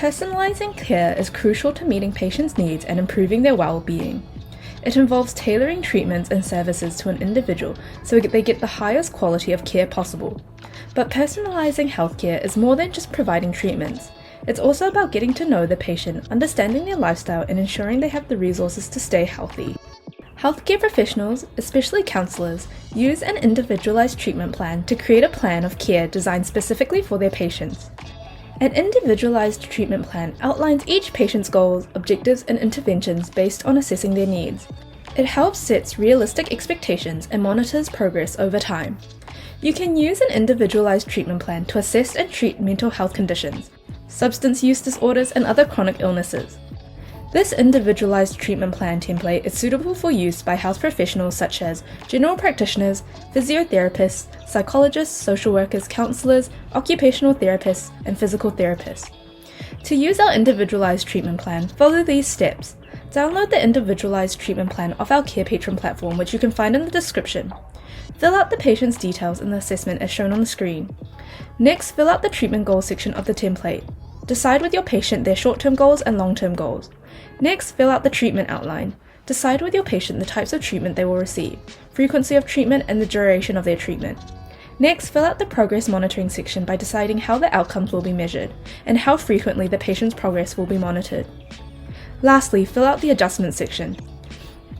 Personalizing care is crucial to meeting patients' needs and improving their well-being. It involves tailoring treatments and services to an individual so they get the highest quality of care possible. But personalizing healthcare is more than just providing treatments. It's also about getting to know the patient, understanding their lifestyle, and ensuring they have the resources to stay healthy. Healthcare professionals, especially counselors, use an individualized treatment plan to create a plan of care designed specifically for their patients. An individualized treatment plan outlines each patient's goals, objectives, and interventions based on assessing their needs. It helps set realistic expectations and monitors progress over time. You can use an individualized treatment plan to assess and treat mental health conditions, substance use disorders, and other chronic illnesses. This individualized treatment plan template is suitable for use by health professionals such as general practitioners, physiotherapists, psychologists, social workers, counselors, occupational therapists, and physical therapists. To use our individualized treatment plan, follow these steps. Download the individualized treatment plan off our CarePatron platform, which you can find in the description. Fill out the patient's details in the assessment as shown on the screen. Next, fill out the treatment goals section of the template. Decide with your patient their short-term goals and long-term goals. Next, fill out the treatment outline. Decide with your patient the types of treatment they will receive, frequency of treatment, and the duration of their treatment. Next, fill out the progress monitoring section by deciding how the outcomes will be measured and how frequently the patient's progress will be monitored. Lastly, fill out the adjustment section.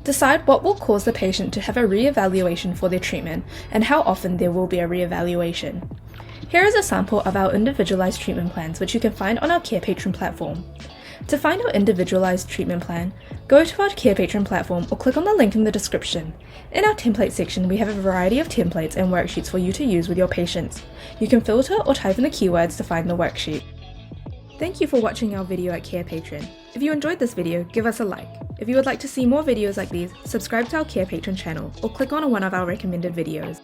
Decide what will cause the patient to have a re-evaluation for their treatment and how often there will be a re-evaluation. Here is a sample of our individualized treatment plans, which you can find on our CarePatron platform. To find our individualized treatment plan, go to our CarePatron platform or click on the link in the description. In our template section, we have a variety of templates and worksheets for you to use with your patients. You can filter or type in the keywords to find the worksheet. Thank you for watching our video at CarePatron. If you enjoyed this video, give us a like. If you would like to see more videos like these, subscribe to our CarePatron channel or click on one of our recommended videos.